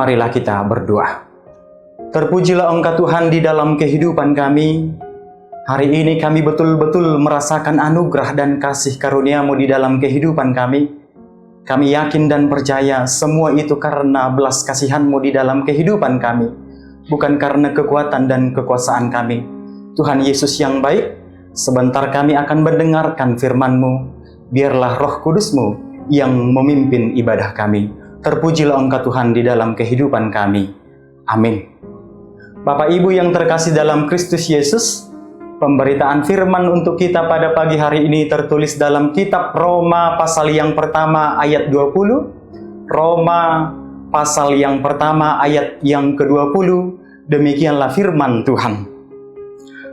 Marilah kita berdoa. Terpujilah Engkau Tuhan di dalam kehidupan kami. Hari ini kami betul-betul merasakan anugerah dan kasih karunia-Mu di dalam kehidupan kami. Kami yakin dan percaya semua itu karena belas kasihan-Mu di dalam kehidupan kami, bukan karena kekuatan dan kekuasaan kami. Tuhan Yesus yang baik, sebentar kami akan mendengarkan firman-Mu. Biarlah Roh Kudus-Mu yang memimpin ibadah kami. Terpujilah Engkau Tuhan di dalam kehidupan kami. Amin. Bapak Ibu yang terkasih dalam Kristus Yesus, pemberitaan firman untuk kita pada pagi hari ini tertulis dalam kitab Roma pasal yang pertama ayat 20. Roma pasal yang pertama ayat yang ke-20. Demikianlah firman Tuhan.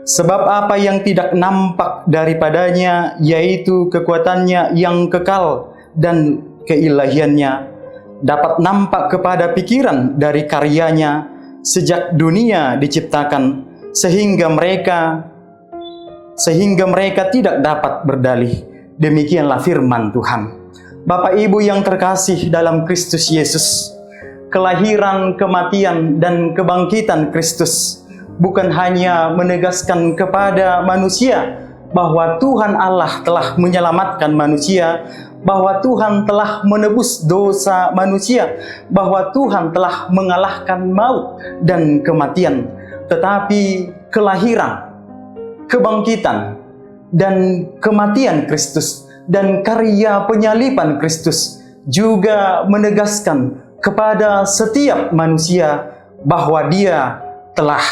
Sebab apa yang tidak nampak daripadanya, yaitu kekuatannya yang kekal dan keilahiannya, dapat nampak kepada pikiran dari karyanya sejak dunia diciptakan, sehingga mereka tidak dapat berdalih. Demikianlah firman Tuhan. Bapak Ibu yang terkasih dalam Kristus Yesus, kelahiran, kematian, dan kebangkitan Kristus bukan hanya menegaskan kepada manusia bahwa Tuhan Allah telah menyelamatkan manusia, bahwa Tuhan telah menebus dosa manusia, bahwa Tuhan telah mengalahkan maut dan kematian, tetapi kelahiran, kebangkitan, dan kematian Kristus dan karya penyaliban Kristus juga menegaskan kepada setiap manusia bahwa Dia telah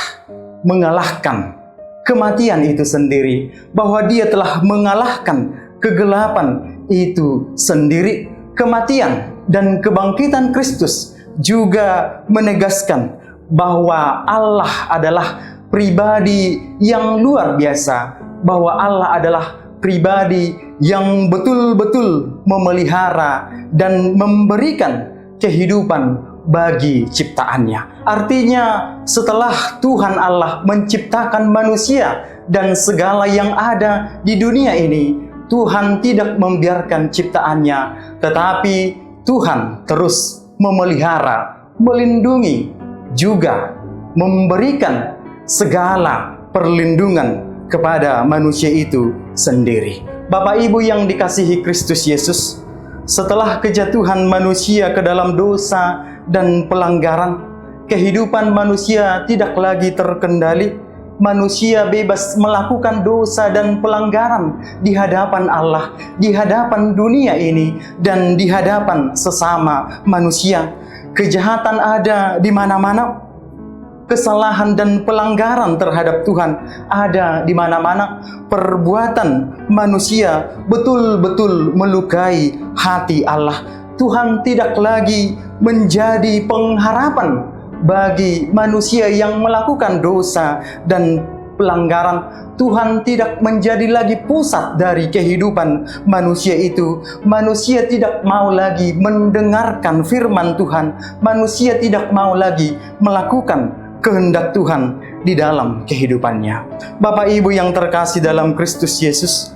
mengalahkan kematian itu sendiri, bahwa Dia telah mengalahkan kegelapan itu sendiri. Kematian dan kebangkitan Kristus juga menegaskan bahwa Allah adalah pribadi yang luar biasa, bahwa Allah adalah pribadi yang betul-betul memelihara dan memberikan kehidupan bagi ciptaannya. Artinya, setelah Tuhan Allah menciptakan manusia dan segala yang ada di dunia ini, Tuhan tidak membiarkan ciptaannya, tetapi Tuhan terus memelihara, melindungi, juga memberikan segala perlindungan kepada manusia itu sendiri. Bapak Ibu yang dikasihi Kristus Yesus, setelah kejatuhan manusia ke dalam dosa dan pelanggaran, kehidupan manusia tidak lagi terkendali. Manusia bebas melakukan dosa dan pelanggaran di hadapan Allah, di hadapan dunia ini, dan di hadapan sesama manusia. Kejahatan ada di mana-mana. Kesalahan dan pelanggaran terhadap Tuhan ada di mana-mana. Perbuatan manusia betul-betul melukai hati Allah. Tuhan tidak lagi menjadi pengharapan bagi manusia yang melakukan dosa dan pelanggaran. Tuhan tidak menjadi lagi pusat dari kehidupan manusia itu. Manusia tidak mau lagi mendengarkan firman Tuhan. Manusia tidak mau lagi melakukan kehendak Tuhan di dalam kehidupannya. Bapak Ibu yang terkasih dalam Kristus Yesus,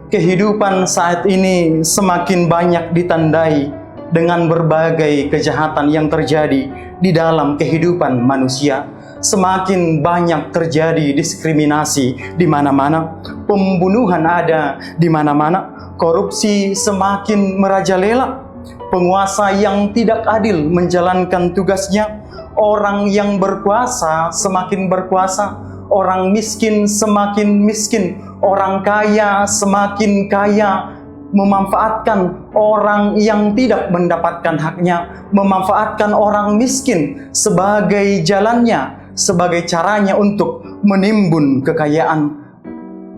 kehidupan saat ini semakin banyak ditandai dengan berbagai kejahatan yang terjadi di dalam kehidupan manusia. Semakin banyak terjadi diskriminasi di mana-mana, pembunuhan ada di mana-mana, korupsi semakin merajalela, penguasa yang tidak adil menjalankan tugasnya, orang yang berkuasa semakin berkuasa, orang miskin semakin miskin, orang kaya semakin kaya, memanfaatkan orang yang tidak mendapatkan haknya, memanfaatkan orang miskin sebagai jalannya, sebagai caranya untuk menimbun kekayaan.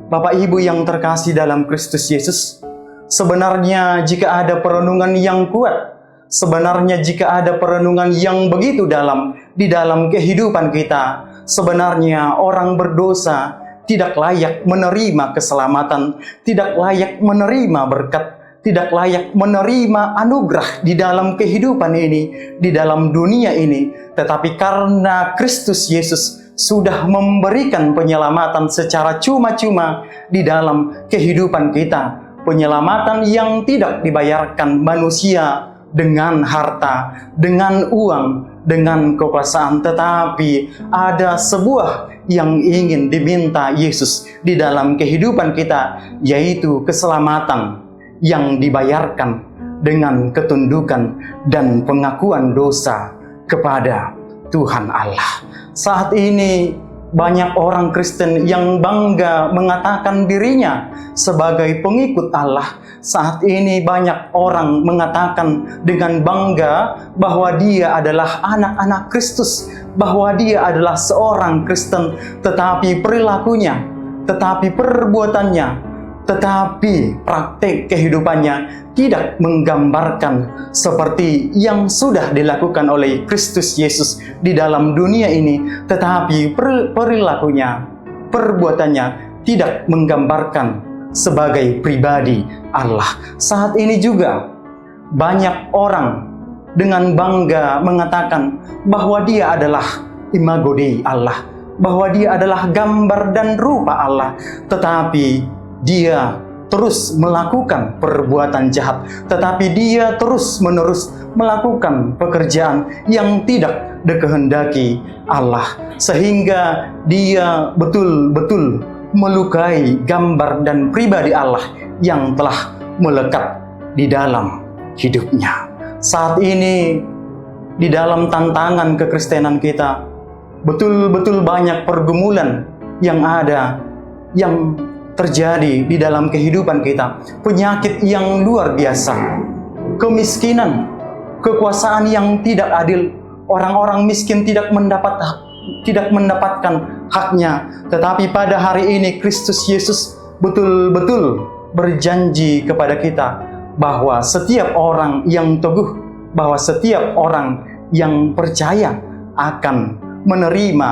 Bapak Ibu yang terkasih dalam Kristus Yesus, sebenarnya jika ada perenungan yang kuat, sebenarnya jika ada perenungan yang begitu dalam di dalam kehidupan kita, sebenarnya orang berdosa tidak layak menerima keselamatan, tidak layak menerima berkat, tidak layak menerima anugerah di dalam kehidupan ini, di dalam dunia ini. Tetapi karena Kristus Yesus sudah memberikan penyelamatan secara cuma-cuma di dalam kehidupan kita, penyelamatan yang tidak dibayarkan manusia dengan harta, dengan uang, dengan kekuasaan, tetapi ada sebuah yang ingin diminta Yesus di dalam kehidupan kita, yaitu keselamatan yang dibayarkan dengan ketundukan dan pengakuan dosa kepada Tuhan Allah. Saat ini banyak orang Kristen yang bangga mengatakan dirinya sebagai pengikut Allah. Saat ini banyak orang mengatakan dengan bangga bahwa dia adalah anak-anak Kristus, bahwa dia adalah seorang Kristen, tetapi perilakunya, tetapi perbuatannya, tetapi praktek kehidupannya tidak menggambarkan seperti yang sudah dilakukan oleh Kristus Yesus di dalam dunia ini, tetapi perilakunya, perbuatannya tidak menggambarkan sebagai pribadi Allah. Saat ini juga banyak orang dengan bangga mengatakan bahwa dia adalah imago Dei Allah, bahwa dia adalah gambar dan rupa Allah, tetapi dia terus melakukan perbuatan jahat, tetapi dia terus-menerus melakukan pekerjaan yang tidak dikehendaki Allah, sehingga dia betul-betul melukai gambar dan pribadi Allah yang telah melekat di dalam hidupnya. Saat ini di dalam tantangan kekristenan kita, betul-betul banyak pergumulan yang ada, yang terjadi di dalam kehidupan kita. Penyakit yang luar biasa, kemiskinan, kekuasaan yang tidak adil, orang-orang miskin tidak mendapatkan haknya. Tetapi pada hari ini Kristus Yesus betul-betul berjanji kepada kita bahwa setiap orang yang teguh, bahwa setiap orang yang percaya akan menerima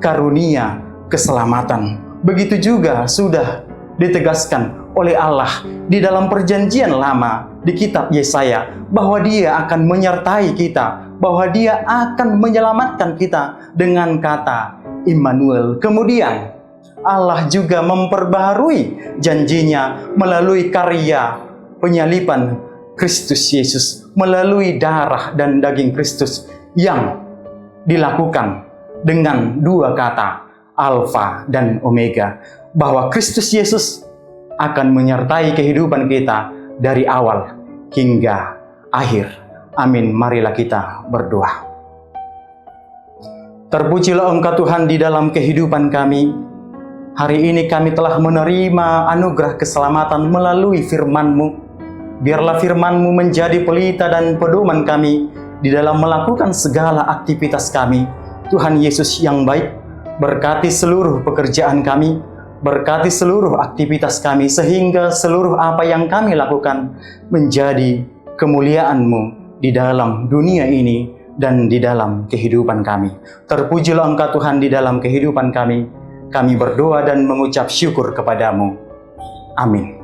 karunia keselamatan. Begitu juga sudah ditegaskan oleh Allah di dalam perjanjian lama di kitab Yesaya, bahwa dia akan menyertai kita, bahwa dia akan menyelamatkan kita dengan kata Immanuel. Kemudian Allah juga memperbaharui janjinya melalui karya penyaliban Kristus Yesus, melalui darah dan daging Kristus yang dilakukan dengan dua kata, Alfa dan Omega, bahwa Kristus Yesus akan menyertai kehidupan kita dari awal hingga akhir. Amin. Marilah kita berdoa. Terpujilah Engkau Tuhan di dalam kehidupan kami. Hari ini kami telah menerima anugerah keselamatan melalui firman-Mu. Biarlah firman-Mu menjadi pelita dan pedoman kami di dalam melakukan segala aktivitas kami. Tuhan Yesus yang baik, berkati seluruh pekerjaan kami, berkati seluruh aktivitas kami, sehingga seluruh apa yang kami lakukan menjadi kemuliaan-Mu di dalam dunia ini dan di dalam kehidupan kami. Terpujilah Engkau Tuhan di dalam kehidupan kami. Kami berdoa dan mengucap syukur kepada-Mu. Amin.